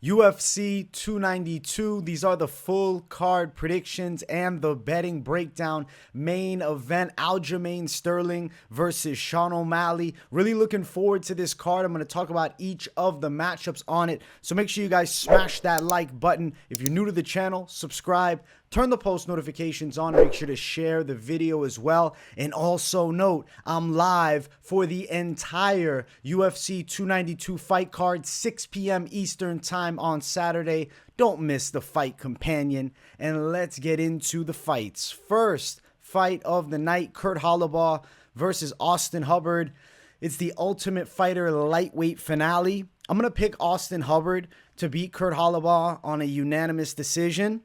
UFC 292. These are the full card predictions and the betting breakdown. Main event, Aljamain Sterling versus Sean O'Malley. Really looking forward to this card. I'm going to talk about each of the matchups on it. So make sure you guys smash that like button. If you're new to the channel, subscribe. Turn the post notifications on. Make sure to share the video as well. And also note, I'm live for the entire UFC 292 fight card, 6 p.m. Eastern time on Saturday. Don't miss the fight companion. And let's get into the fights. First fight of the night, Kurt Holobaugh versus Austin Hubbard. It's the Ultimate Fighter lightweight finale. I'm going to pick Austin Hubbard to beat Kurt Holobaugh on a unanimous decision.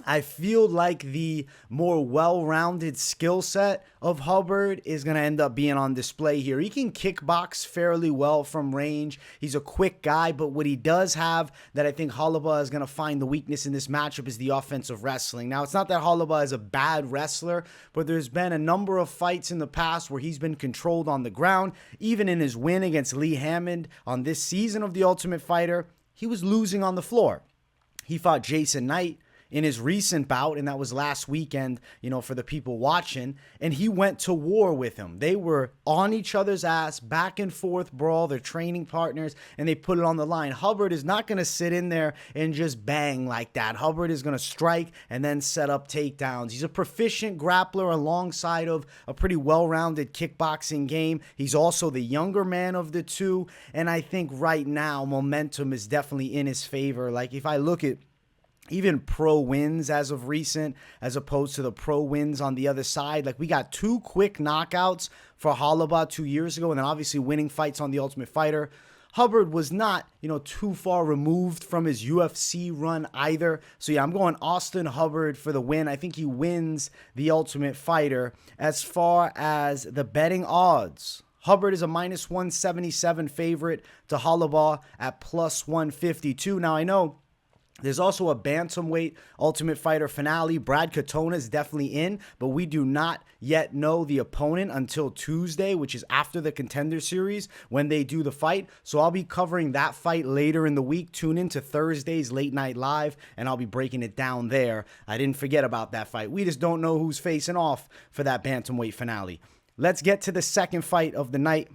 I feel like the more well-rounded skill set of Hubbard is going to end up being on display here. He can kickbox fairly well from range. He's a quick guy, but what he does have that I think Holobaugh is going to find the weakness in this matchup is the offensive wrestling. Now, it's not that Holobaugh is a bad wrestler, but there's been a number of fights in the past where he's been controlled on the ground. Even in his win against Lee Hammond on this season of The Ultimate Fighter, he was losing on the floor. He fought Jason Knight in his recent bout, and that was last weekend, for the people watching, and he went to war with him. They were on each other's ass, back and forth brawl, they're training partners, and they put it on the line. Hubbard is not going to sit in there and just bang like that. Hubbard is going to strike and then set up takedowns. He's a proficient grappler alongside of a pretty well-rounded kickboxing game. He's also the younger man of the two, and I think right now momentum is definitely in his favor. Like, if I look at even pro wins as of recent, as opposed to the pro wins on the other side. Like, we got 2 quick knockouts for Holobaugh 2 years ago, and then obviously winning fights on The Ultimate Fighter. Hubbard was not, too far removed from his UFC run either. So yeah, I'm going Austin Hubbard for the win. I think he wins The Ultimate Fighter. As far as the betting odds, Hubbard is a minus 177 favorite to Holobaugh at plus 152. Now, I know there's also a bantamweight Ultimate Fighter finale. Brad Katona is definitely in, but we do not yet know the opponent until Tuesday, which is after the Contender Series when they do the fight. So I'll be covering that fight later in the week. Tune in to Thursday's Late Night Live, and I'll be breaking it down there. I didn't forget about that fight. We just don't know who's facing off for that bantamweight finale. Let's get to the second fight of the night.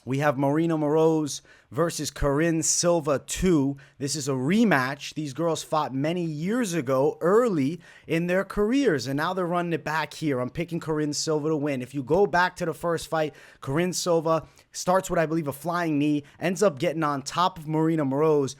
We have Maryna Moroz versus Karine Silva 2. This is a rematch. These girls fought many years ago, early in their careers, and now they're running it back here. I'm picking Karine Silva to win. If you go back to the first fight, Karine Silva starts with, I believe, a flying knee, ends up getting on top of Maryna Moroz.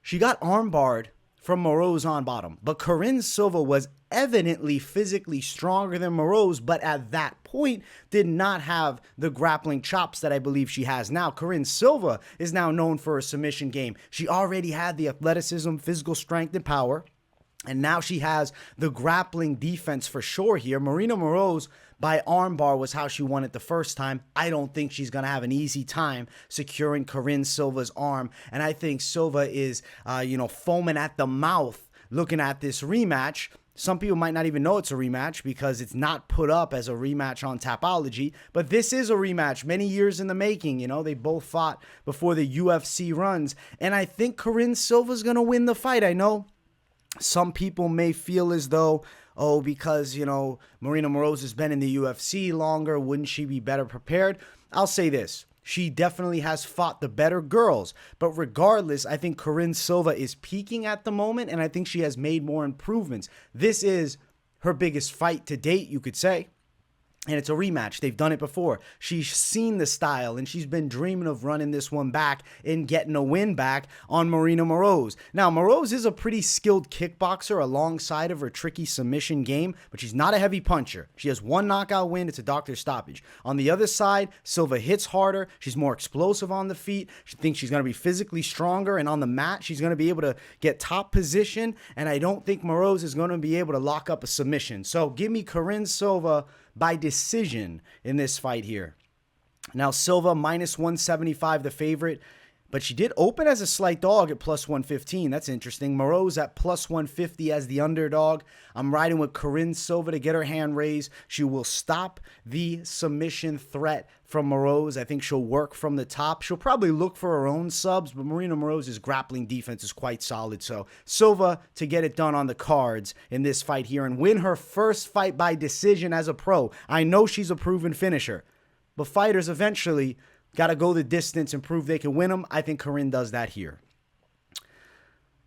She got armbarred from Moroz on bottom, but Karine Silva was evidently physically stronger than Moroz, but at that point did not have the grappling chops that I believe she has now. Karine Silva is now known for her submission game. She already had the athleticism, physical strength, and power, and now she has the grappling defense for sure here. Maryna Moroz by armbar was how she won it the first time. I don't think she's going to have an easy time securing Karine Silva's arm, and I think Silva is, foaming at the mouth looking at this rematch. Some people might not even know it's a rematch because it's not put up as a rematch on Tapology, but this is a rematch many years in the making. They both fought before the UFC runs, and I think Karine Silva's going to win the fight. I know some people may feel as though, because, Maryna Moroz has been in the UFC longer, wouldn't she be better prepared? I'll say this. She definitely has fought the better girls. But regardless, I think Karine Silva is peaking at the moment, and I think she has made more improvements. This is her biggest fight to date, you could say. And it's a rematch. They've done it before. She's seen the style, and she's been dreaming of running this one back and getting a win back on Maryna Moroz. Now, Moroz is a pretty skilled kickboxer alongside of her tricky submission game, but she's not a heavy puncher. She has 1 knockout win. It's a doctor's stoppage. On the other side, Silva hits harder. She's more explosive on the feet. She thinks she's going to be physically stronger, and on the mat, she's going to be able to get top position, and I don't think Moroz is going to be able to lock up a submission. So give me Karine Silva by decision in this fight here. Now, Silva minus 175, the favorite. But she did open as a slight dog at plus 115. That's interesting. Moroz at plus 150 as the underdog. I'm riding with Karine Silva to get her hand raised. She will stop the submission threat from Moroz. I think she'll work from the top. She'll probably look for her own subs, but Maryna Moroz's grappling defense is quite solid. So Silva to get it done on the cards in this fight here and win her first fight by decision as a pro. I know she's a proven finisher, but fighters eventually got to go the distance and prove they can win them. I think Karine does that here.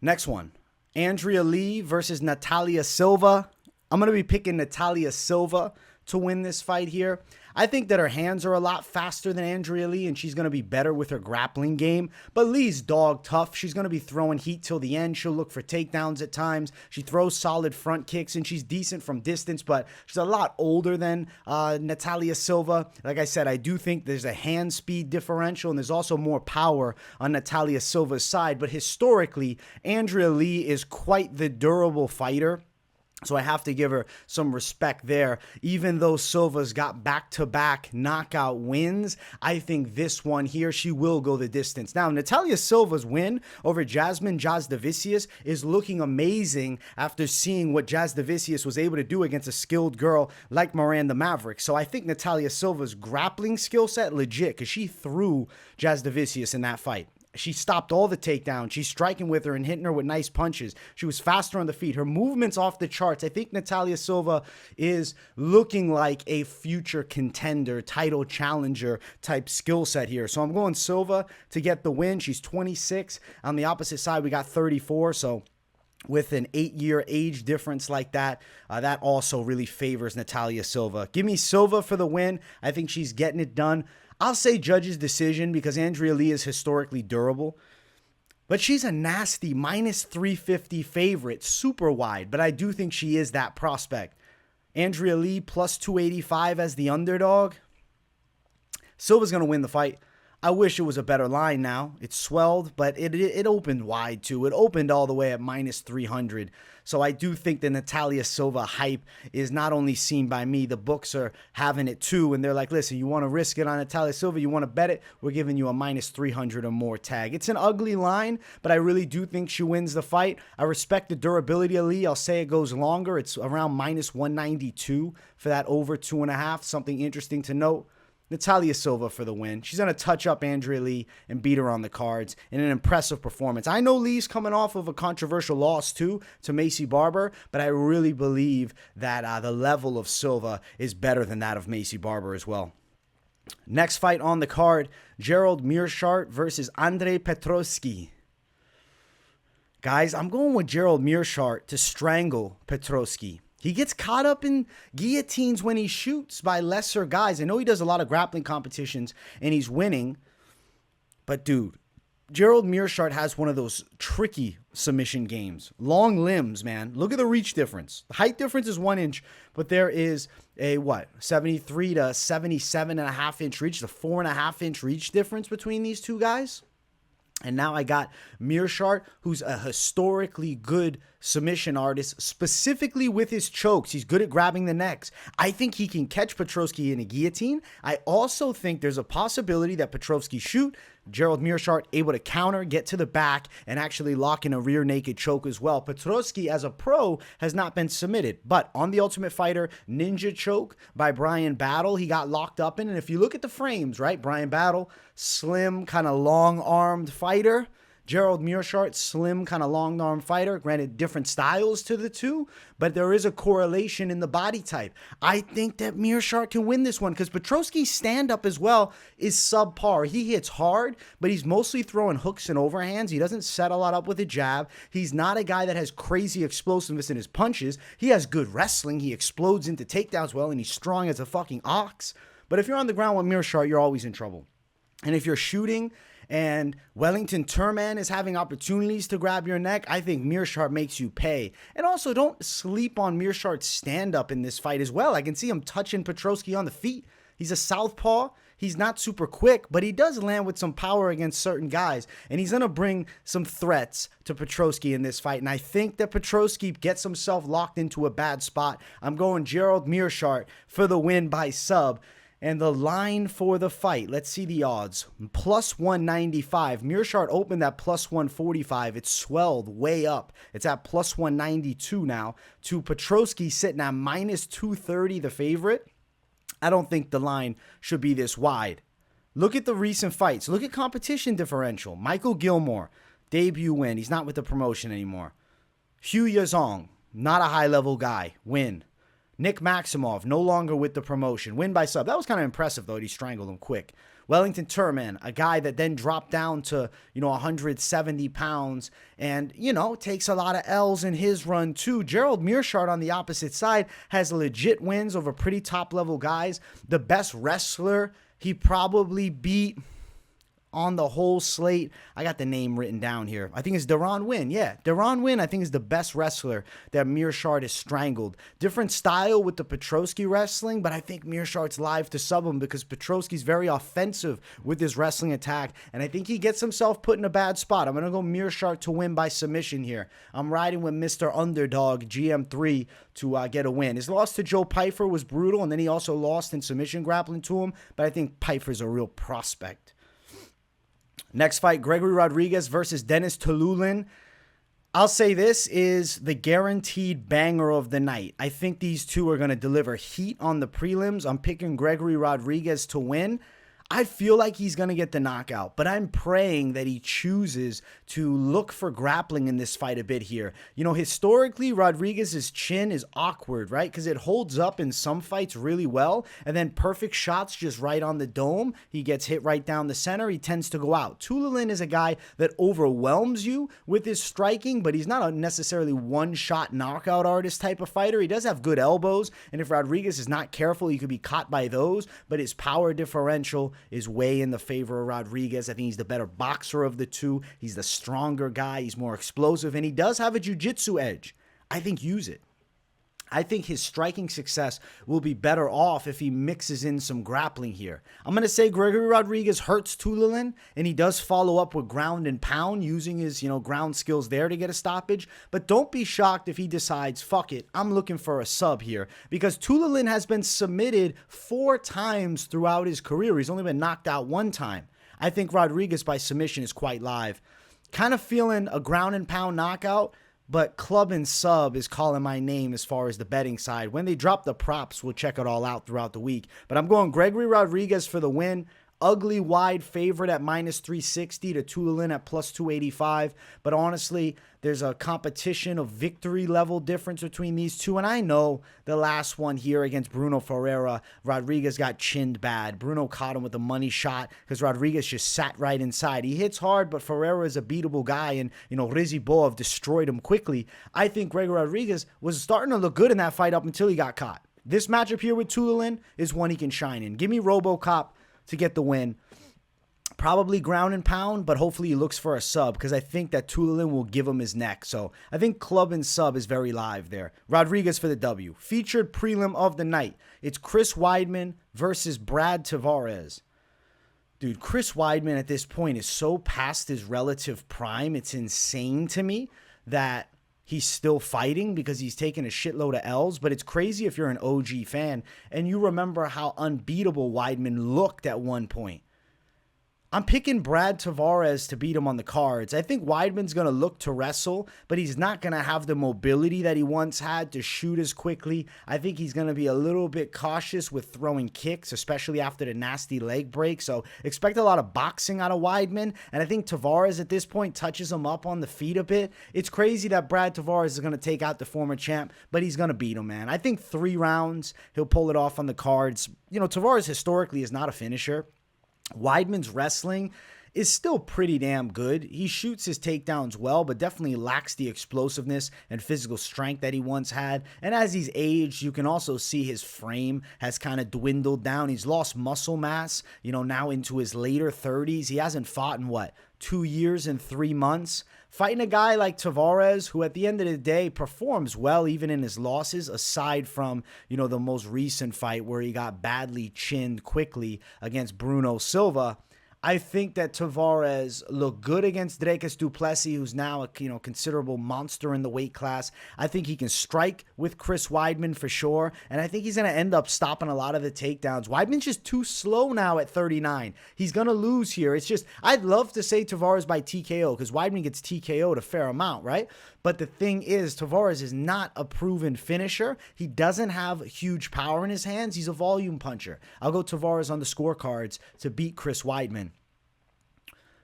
Next one. Andrea Lee versus Natália Silva. I'm going to be picking Natália Silva to win this fight here. I think that her hands are a lot faster than Andrea Lee, and she's going to be better with her grappling game. But Lee's dog tough. She's going to be throwing heat till the end. She'll look for takedowns at times. She throws solid front kicks, and she's decent from distance, but she's a lot older than Natália Silva. Like I said, I do think there's a hand speed differential, and there's also more power on Natália Silva's side. But historically, Andrea Lee is quite the durable fighter. So I have to give her some respect there. Even though Silva's got back-to-back knockout wins, I think this one here, she will go the distance. Now, Natália Silva's win over Jasmine Jasudavicius is looking amazing after seeing what Jasudavicius was able to do against a skilled girl like Miranda Maverick. So I think Natália Silva's grappling skill set legit because she threw Jasudavicius in that fight. She stopped all the takedowns. She's striking with her and hitting her with nice punches. She was faster on the feet. Her movement's off the charts. I think Natália Silva is looking like a future contender, title challenger type skill set here. So I'm going Silva to get the win. She's 26. On the opposite side, we got 34. So with an 8-year age difference like that, that also really favors Natália Silva. Give me Silva for the win. I think she's getting it done. I'll say judge's decision because Andrea Lee is historically durable. But she's a nasty minus 350 favorite, super wide. But I do think she is that prospect. Andrea Lee plus 285 as the underdog. Silva's going to win the fight. I wish it was a better line now. It's swelled, but it opened wide too. It opened all the way at minus 300. So I do think the Natália Silva hype is not only seen by me, the books are having it too. And they're like, listen, you want to risk it on Natália Silva? You want to bet it? We're giving you a minus 300 or more tag. It's an ugly line, but I really do think she wins the fight. I respect the durability of Lee. I'll say it goes longer. It's around minus 192 for that over 2.5. Something interesting to note. Natália Silva for the win. She's going to touch up Andrea Lee and beat her on the cards in an impressive performance. I know Lee's coming off of a controversial loss too to Maycee Barber, but I really believe that the level of Silva is better than that of Maycee Barber as well. Next fight on the card, Gerald Meerschaert versus Andrei Petroski. Guys, I'm going with Gerald Meerschaert to strangle Petroski. He gets caught up in guillotines when he shoots by lesser guys. I know he does a lot of grappling competitions and he's winning. But dude, Gerald Meerschaert has one of those tricky submission games. Long limbs, man. Look at the reach difference. The height difference is 1 inch, but there is a 73 to 77.5 inch reach, the 4.5 inch reach difference between these two guys. And now I got Meerschaert, who's a historically good submission artist, specifically with his chokes. He's good at grabbing the necks. I think he can catch Petroski in a guillotine. I also think there's a possibility that Petroski shoot, Gerald Meerschaert able to counter, get to the back, and actually lock in a rear naked choke as well. Petroski, as a pro, has not been submitted. But on The Ultimate Fighter, ninja choke by Bryan Battle, he got locked up in. And if you look at the frames, right, Bryan Battle, slim, kind of long-armed fighter. Gerald Meerschaert, slim, kind of long-arm fighter. Granted, different styles to the two, but there is a correlation in the body type. I think that Meerschaert can win this one because Petroski's stand-up as well is subpar. He hits hard, but he's mostly throwing hooks and overhands. He doesn't set a lot up with a jab. He's not a guy that has crazy explosiveness in his punches. He has good wrestling. He explodes into takedowns well, and he's strong as a fucking ox. But if you're on the ground with Meerschaert, you're always in trouble. And if you're shooting and Wellington Turman is having opportunities to grab your neck, I think Meerschaert makes you pay. And also, don't sleep on Meerschaert's stand-up in this fight as well. I can see him touching Petroski on the feet. He's a southpaw. He's not super quick, but he does land with some power against certain guys. And he's going to bring some threats to Petroski in this fight. And I think that Petroski gets himself locked into a bad spot. I'm going Gerald Meerschaert for the win by sub. And the line for the fight, let's see the odds. Plus 195. Meerschaert opened at plus 145. It's swelled way up. It's at plus 192 now. To Petroski sitting at minus 230, the favorite. I don't think the line should be this wide. Look at the recent fights. Look at competition differential. Michael Gilmore, debut win. He's not with the promotion anymore. Zhang, not a high-level guy. Win. Nick Maximov, no longer with the promotion. Win by sub. That was kind of impressive, though. He strangled him quick. Wellington Turman, a guy that then dropped down to, 170 pounds and, takes a lot of L's in his run, too. Gerald Meerschaert on the opposite side has legit wins over pretty top-level guys. The best wrestler he probably beat on the whole slate. I got the name written down here. I think it's Deron Winn. Yeah, Deron Winn, I think, is the best wrestler that Meerschaert has strangled. Different style with the Petroski wrestling, but I think Meerschaert's live to sub him because Petroski's very offensive with his wrestling attack, and I think he gets himself put in a bad spot. I'm going to go Meerschaert to win by submission here. I'm riding with Mr. Underdog, GM3, to get a win. His loss to Joe Pyfer was brutal, and then he also lost in submission grappling to him, but I think Pyfer's a real prospect. Next fight, Gregory Rodrigues versus Denis Tiuliulin. I'll say this is the guaranteed banger of the night. I think these two are going to deliver heat on the prelims. I'm picking Gregory Rodrigues to win. I feel like he's going to get the knockout, but I'm praying that he chooses to look for grappling in this fight a bit here. Historically, Rodrigues' chin is awkward, right? Because it holds up in some fights really well, and then perfect shots just right on the dome. He gets hit right down the center. He tends to go out. Tiuliulin is a guy that overwhelms you with his striking, but he's not a necessarily one-shot knockout artist type of fighter. He does have good elbows, and if Rodrigues is not careful, he could be caught by those, but his power differential is way in the favor of Rodrigues. I think he's the better boxer of the two. He's the stronger guy. He's more explosive, and he does have a jiu-jitsu edge. I think use it. I think his striking success will be better off if he mixes in some grappling here. I'm going to say Gregory Rodrigues hurts Tiuliulin, and he does follow up with ground and pound using his, ground skills there to get a stoppage. But don't be shocked if he decides, fuck it, I'm looking for a sub here. Because Tiuliulin has been submitted 4 times throughout his career. He's only been knocked out 1 time. I think Rodrigues by submission is quite live. Kind of feeling a ground and pound knockout, but Club and Sub is calling my name as far as the betting side. When they drop the props, we'll check it all out throughout the week. But I'm going Gregory Rodrigues for the win. Ugly wide favorite at minus 360 to Tiuliulin at plus 285. But honestly, there's a competition of victory level difference between these two. And I know the last one here against Bruno Ferreira, Rodrigues got chinned bad. Bruno caught him with a money shot because Rodrigues just sat right inside. He hits hard, but Ferreira is a beatable guy. And, Rizzy Boev destroyed him quickly. I think Gregory Rodrigues was starting to look good in that fight up until he got caught. This matchup here with Tiuliulin is one he can shine in. Give me RoboCop to get the win. Probably ground and pound, but hopefully he looks for a sub because I think that Tiuliulin will give him his neck. So I think club and sub is very live there. Rodrigues for the W. Featured prelim of the night. It's Chris Weidman versus Brad Tavares. Dude, Chris Weidman at this point is so past his relative prime. It's insane to me that he's still fighting because he's taken a shitload of L's, but it's crazy if you're an OG fan and you remember how unbeatable Weidman looked at one point. I'm picking Brad Tavares to beat him on the cards. I think Weidman's going to look to wrestle, but he's not going to have the mobility that he once had to shoot as quickly. I think he's going to be a little bit cautious with throwing kicks, especially after the nasty leg break. So expect a lot of boxing out of Weidman. And I think Tavares at this point touches him up on the feet a bit. It's crazy that Brad Tavares is going to take out the former champ, but he's going to beat him, man. I think 3 rounds, he'll pull it off on the cards. Tavares historically is not a finisher. Weidman's wrestling is still pretty damn good. He shoots his takedowns well, but definitely lacks the explosiveness and physical strength that he once had. And as he's aged, you can also see his frame has kind of dwindled down. He's lost muscle mass, now into his later 30s. He hasn't fought in 2 years and 3 months. Fighting a guy like Tavares, who at the end of the day performs well even in his losses, aside from, the most recent fight where he got badly chinned quickly against Bruno Silva. I think that Tavares looked good against Dricus du Plessis, who's now a considerable monster in the weight class. I think he can strike with Chris Weidman for sure, and I think he's going to end up stopping a lot of the takedowns. Weidman's just too slow now at 39. He's going to lose here. It's just, I'd love to say Tavares by TKO because Weidman gets TKO'd a fair amount, right? But the thing is, Tavares is not a proven finisher. He doesn't have huge power in his hands. He's a volume puncher. I'll go Tavares on the scorecards to beat Chris Weidman.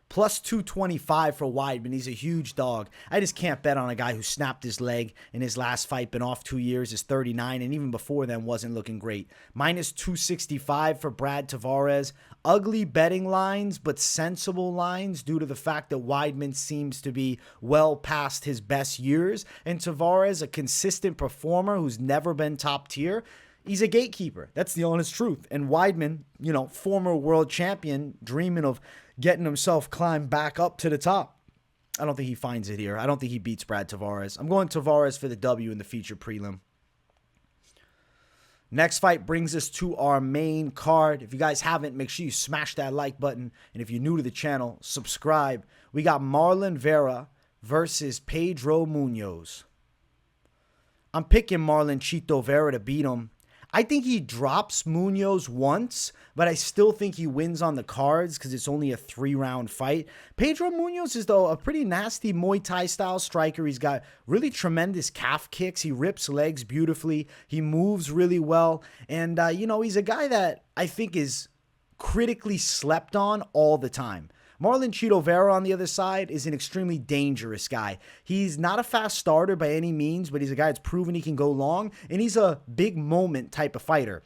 Plus 225 for Weidman. He's a huge dog. I just can't bet on a guy who snapped his leg in his last fight, been off 2 years, is 39, and even before then wasn't looking great. Minus 265 for Brad Tavares. Ugly betting lines, but sensible lines due to the fact that Weidman seems to be well past his best years. And Tavares, a consistent performer who's never been top tier. He's a gatekeeper. That's the honest truth. And Weidman, former world champion, dreaming of getting himself climbed back up to the top. I don't think he finds it here. I don't think he beats Brad Tavares. I'm going Tavares for the W in the feature prelim. Next fight brings us to our main card. If you guys haven't, make sure you smash that like button. And if you're new to the channel, subscribe. We got Marlon Vera versus Pedro Munhoz. I'm picking Marlon Chito Vera to beat him. I think he drops Munhoz once, but I still think he wins on the cards because it's only a 3-round fight. Pedro Munhoz is, though, a pretty nasty Muay Thai style striker. He's got really tremendous calf kicks. He rips legs beautifully. He moves really well. And, he's a guy that I think is critically slept on all the time. Marlon Chito Vera on the other side is an extremely dangerous guy. He's not a fast starter by any means, but he's a guy that's proven he can go long, and he's a big moment type of fighter.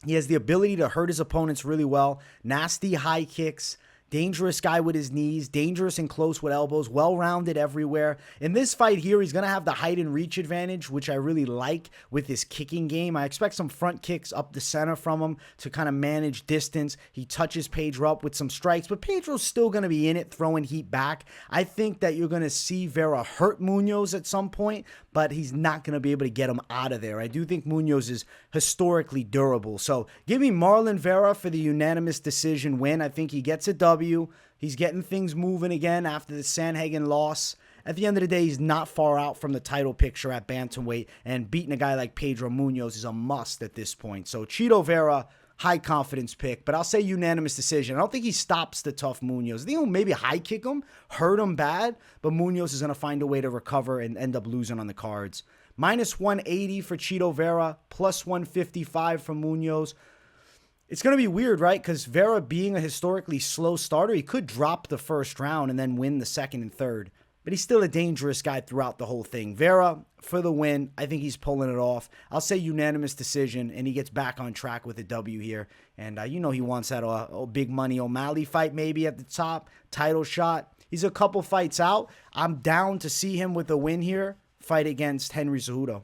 He has the ability to hurt his opponents really well, nasty high kicks, dangerous guy with his knees, dangerous and close with elbows, well-rounded everywhere. In this fight here, he's going to have the height and reach advantage, which I really like with his kicking game. I expect some front kicks up the center from him to kind of manage distance. He touches Pedro up with some strikes, but Pedro's still going to be in it, throwing heat back. I think that you're going to see Vera hurt Munhoz at some point, but he's not going to be able to get him out of there. I do think Munhoz is historically durable. So give me Marlon Vera for the unanimous decision win. I think he gets a W. He's getting things moving again after the Sanhagen loss. At the end of the day, he's not far out from the title picture at bantamweight, and beating a guy like Pedro Munhoz is a must at this point. So Chito Vera, high confidence pick, but I'll say unanimous decision. I don't think he stops the tough Munhoz. I think he'll maybe high kick him, hurt him bad, but Munhoz is going to find a way to recover and end up losing on the cards. Minus 180 for Chito Vera, plus 155 for Munhoz. It's going to be weird, right? Because Vera, being a historically slow starter, he could drop the first round and then win the second and third. But he's still a dangerous guy throughout the whole thing. Vera, for the win. I think he's pulling it off. I'll say unanimous decision, and he gets back on track with a W here. And he wants that big money O'Malley fight maybe at the top, title shot. He's a couple fights out. I'm down to see him with a win here, fight against Henry Cejudo.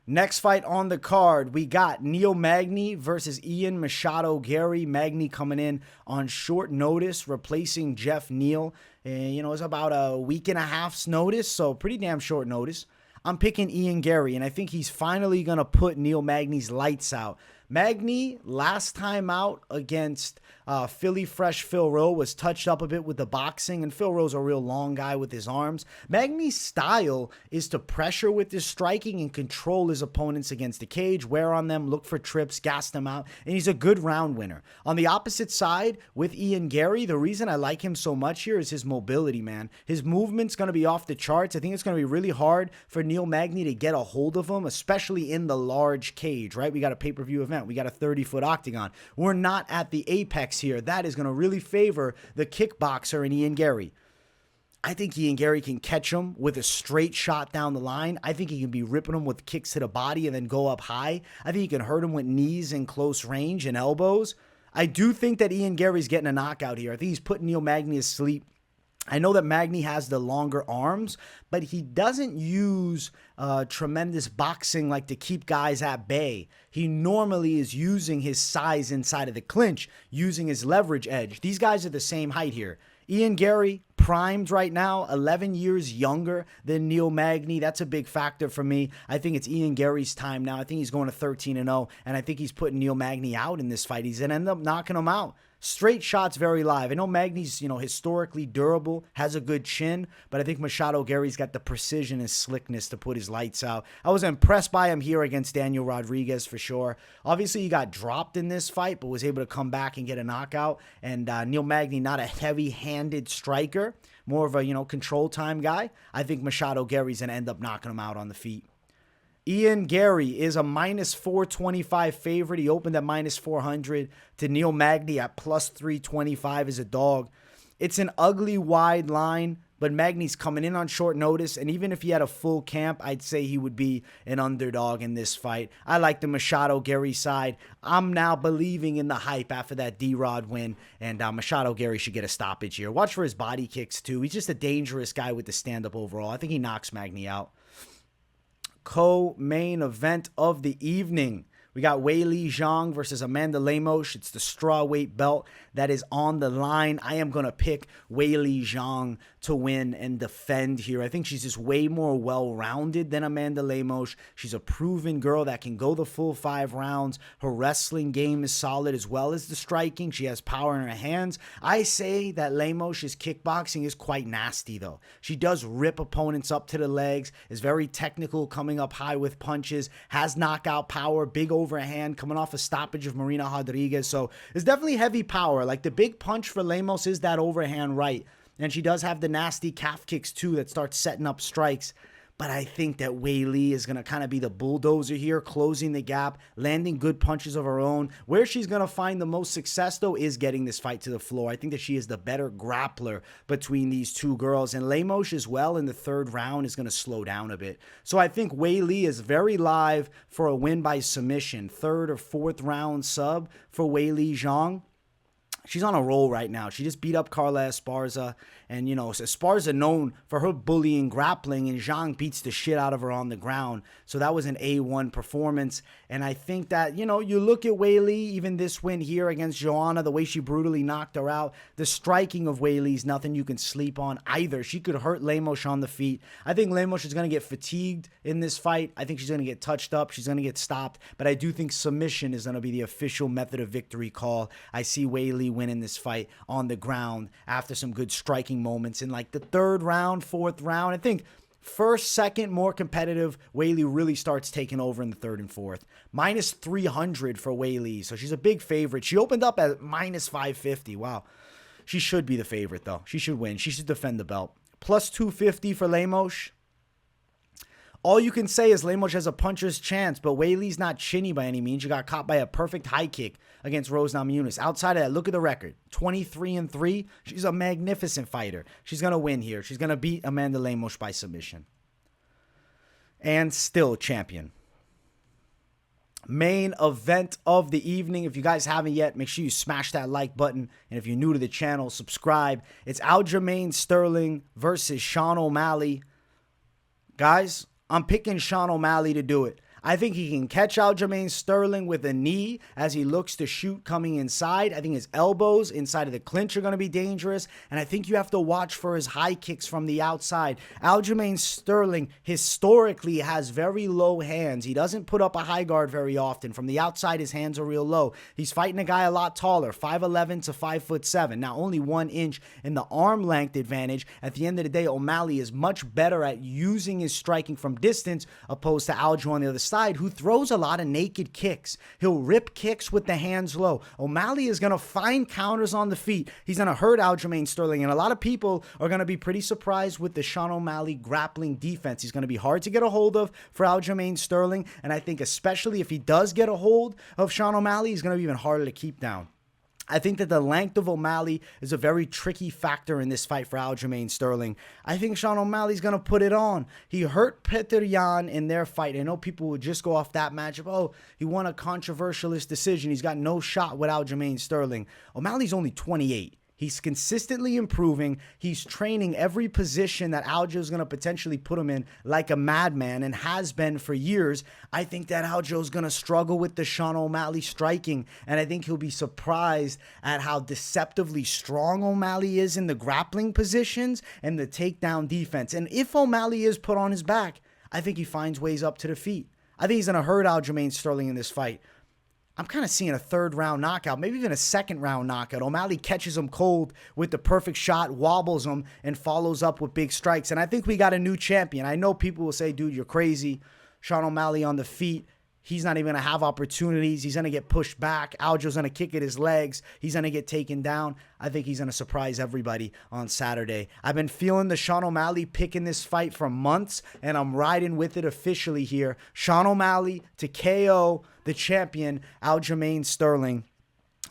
Next fight on the card, we got Neil Magny versus Ian Machado Garry. Magny coming in on short notice, replacing Jeff Neal. And, it's about a week and a half's notice, so pretty damn short notice. I'm picking Ian Garry, and I think he's finally going to put Neil Magny's lights out. Magny, last time out against Philly Fresh Phil Rowe, was touched up a bit with the boxing, and Phil Rowe's a real long guy with his arms. Magny's style is to pressure with his striking and control his opponents against the cage, wear on them, look for trips, gas them out, and he's a good round winner. On the opposite side, with Ian Garry, the reason I like him so much here is his mobility, man. His movement's going to be off the charts. I think it's going to be really hard for Neil Magny to get a hold of him, especially in the large cage, right? We got a pay-per-view event. We got a 30-foot octagon. We're not at the apex here. That is going to really favor the kickboxer in Ian Garry. I think Ian Garry can catch him with a straight shot down the line. I think he can be ripping him with kicks to the body and then go up high. I think he can hurt him with knees in close range and elbows. I do think that Ian Garry's getting a knockout here. I think he's putting Neil Magny to sleep. I know that Magny has the longer arms, but he doesn't use tremendous boxing like to keep guys at bay. He normally is using his size inside of the clinch, using his leverage edge. These guys are the same height here. Ian Garry, primed right now, 11 years younger than Neil Magny. That's a big factor for me. I think it's Ian Garry's time now. I think he's going to 13-0, and I think he's putting Neil Magny out in this fight. He's going to end up knocking him out. Straight shots, very live. I know Magny's, historically durable, has a good chin, but I think Machado Garry's got the precision and slickness to put his lights out. I was impressed by him here against Daniel Rodrigues for sure. Obviously, he got dropped in this fight, but was able to come back and get a knockout. And Neil Magny, not a heavy-handed striker, more of a, control time guy. I think Machado Garry's going to end up knocking him out on the feet. Ian Garry is a minus 425 favorite. He opened at minus 400 to Neil Magny at plus 325 as a dog. It's an ugly wide line, but Magny's coming in on short notice, and even if he had a full camp, I'd say he would be an underdog in this fight. I like the Machado Garry side. I'm now believing in the hype after that D-Rod win, and Machado Garry should get a stoppage here. Watch for his body kicks, too. He's just a dangerous guy with the stand-up overall. I think he knocks Magny out. Co-main event of the evening. We got Weili Zhang versus Amanda Lemos. It's the strawweight belt that is on the line. I am going to pick Weili Zhang to win and defend here. I think she's just way more well-rounded than Amanda Lemos. She's a proven girl that can go the full 5 rounds. Her wrestling game is solid as well as the striking. She has power in her hands. I say that Lemos' kickboxing is quite nasty, though. She does rip opponents up to the legs, is very technical, coming up high with punches, has knockout power, big overhand, coming off a stoppage of Maryna Rodrigues. So it's definitely heavy power. Like the big punch for Lemos is that overhand right. And she does have the nasty calf kicks too that start setting up strikes. But I think that Weili is going to kind of be the bulldozer here, closing the gap, landing good punches of her own. Where she's going to find the most success, though, is getting this fight to the floor. I think that she is the better grappler between these two girls. And Lemos as well in the 3rd round is going to slow down a bit. So I think Weili is very live for a win by submission. 3rd or 4th round sub for Weili Zhang. She's on a roll right now. She just beat up Carla Esparza. And, Esparza known for her bullying grappling, and Zhang beats the shit out of her on the ground. So that was an A1 performance. And I think that, you look at Weili, even this win here against Joanna, the way she brutally knocked her out. The striking of Weili is nothing you can sleep on either. She could hurt Lemos on the feet. I think Lemos is going to get fatigued in this fight. I think she's going to get touched up. She's going to get stopped. But I do think submission is going to be the official method of victory call. I see Weili winning this fight on the ground after some good striking moments in like the 3rd round, 4th round. I think 1st, 2nd, more competitive. Weili really starts taking over in the 3rd and 4th. Minus 300 for Weili, so she's a big favorite. She opened up at minus 550. Wow. She should be the favorite, though. She should win. She should defend the belt. Plus 250 for Lemos. All you can say is Lemos has a puncher's chance, but Weili's not chinny by any means. She got caught by a perfect high kick against Rose Namajunas. Outside of that, look at the record. 23-3. She's a magnificent fighter. She's going to win here. She's going to beat Amanda Lemos by submission. And still champion. Main event of the evening. If you guys haven't yet, make sure you smash that like button. And if you're new to the channel, subscribe. It's Aljamain Sterling versus Sean O'Malley. Guys, I'm picking Sean O'Malley to do it. I think he can catch Aljamain Sterling with a knee as he looks to shoot coming inside. I think his elbows inside of the clinch are going to be dangerous. And I think you have to watch for his high kicks from the outside. Aljamain Sterling historically has very low hands. He doesn't put up a high guard very often. From the outside, his hands are real low. He's fighting a guy a lot taller, 5'11" to 5'7". Now, only 1 inch in the arm length advantage. At the end of the day, O'Malley is much better at using his striking from distance opposed to Aljo on the other side, who throws a lot of naked kicks. He'll rip kicks with the hands low. O'Malley is going to find counters on the feet. He's going to hurt Aljamain Sterling, and a lot of people are going to be pretty surprised with the Sean O'Malley grappling defense. He's going to be hard to get a hold of for Aljamain Sterling, and I think especially if he does get a hold of Sean O'Malley, he's going to be even harder to keep down. I think that the length of O'Malley is a very tricky factor in this fight for Aljamain Sterling. I think Sean O'Malley's going to put it on. He hurt Petr Yan in their fight. I know people would just go off that matchup. Oh, he won a controversialist decision. He's got no shot with Aljamain Sterling. O'Malley's only 28. He's consistently improving. He's training every position that Aljo's going to potentially put him in like a madman and has been for years. I think that Aljo's going to struggle with the Sean O'Malley striking, and I think he'll be surprised at how deceptively strong O'Malley is in the grappling positions and the takedown defense. And if O'Malley is put on his back, I think he finds ways up to the feet. I think he's going to hurt Aljamain Sterling in this fight. I'm kind of seeing a third round knockout, maybe even a second round knockout. O'Malley catches him cold with the perfect shot, wobbles him, and follows up with big strikes. And I think we got a new champion. I know people will say, dude, you're crazy. Sean O'Malley on the feet. He's not even going to have opportunities. He's going to get pushed back. Aljo's going to kick at his legs. He's going to get taken down. I think he's going to surprise everybody on Saturday. I've been feeling the Sean O'Malley pick in this fight for months, and I'm riding with it officially here. Sean O'Malley to KO the champion, Aljamain Sterling.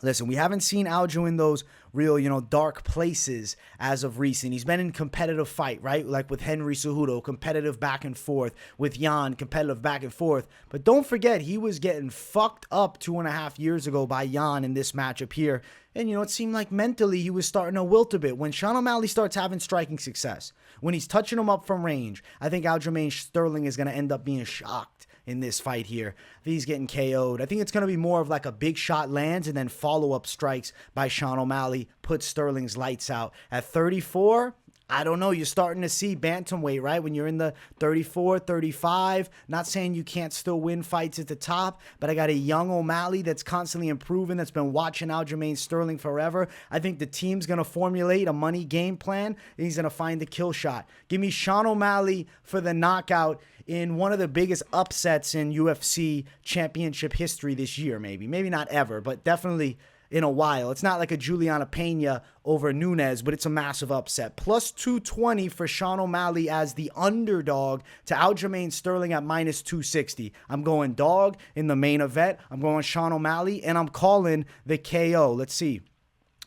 Listen, we haven't seen Aljo in those real, dark places as of recent. He's been in competitive fight, right? Like with Henry Cejudo, competitive back and forth. With Jan, competitive back and forth. But don't forget, he was getting fucked up 2.5 years ago by Jan in this matchup here. And, it seemed like mentally he was starting to wilt a bit. When Sean O'Malley starts having striking success, when he's touching him up from range, I think Aljamain Sterling is going to end up being shocked in this fight here. I think he's getting KO'd. I think it's going to be more of like a big shot lands and then follow-up strikes by Sean O'Malley put Sterling's lights out. At 34, I don't know. You're starting to see bantamweight, right? When you're in the 34, 35, not saying you can't still win fights at the top, but I got a young O'Malley that's constantly improving, that's been watching Aljamain Sterling forever. I think the team's going to formulate a money game plan, and he's going to find the kill shot. Give me Sean O'Malley for the knockout in one of the biggest upsets in UFC championship history this year, maybe. Maybe not ever, but definitely in a while. It's not like a Juliana Pena over Nunes, but it's a massive upset. Plus 220 for Sean O'Malley as the underdog to Aljamain Sterling at minus 260. I'm going dog in the main event. I'm going Sean O'Malley, and I'm calling the KO. Let's see.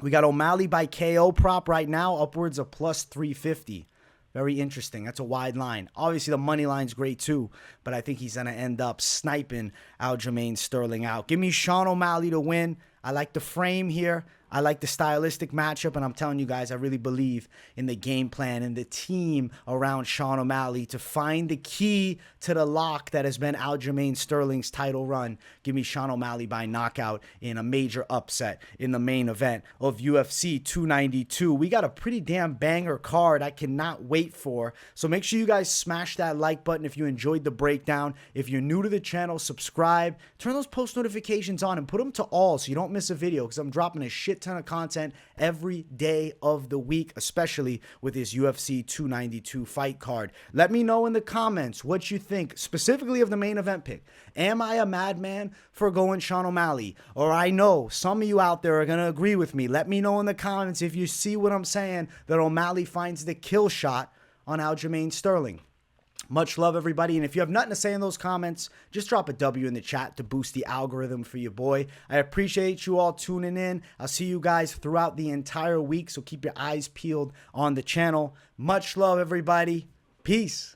We got O'Malley by KO prop right now, upwards of plus 350. Very interesting. That's a wide line. Obviously, the money line's great too, but I think he's going to end up sniping Aljamain Sterling out. Give me Sean O'Malley to win. I like the frame here. I like the stylistic matchup, and I'm telling you guys, I really believe in the game plan and the team around Sean O'Malley to find the key to the lock that has been Aljamain Sterling's title run. Give me Sean O'Malley by knockout in a major upset in the main event of UFC 292. We got a pretty damn banger card I cannot wait for. So make sure you guys smash that like button if you enjoyed the breakdown. If you're new to the channel, subscribe. Turn those post notifications on and put them to all so you don't miss a video, because I'm dropping a shit ton of content every day of the week, especially with this UFC 292 fight card. Let me know in the comments what you think, specifically of the main event pick. Am I a madman for going Sean O'Malley? Or I know some of you out there are going to agree with me. Let me know in the comments if you see what I'm saying, that O'Malley finds the kill shot on Aljamain Sterling. Much love, everybody. And if you have nothing to say in those comments, just drop a W in the chat to boost the algorithm for your boy. I appreciate you all tuning in. I'll see you guys throughout the entire week, so keep your eyes peeled on the channel. Much love, everybody. Peace.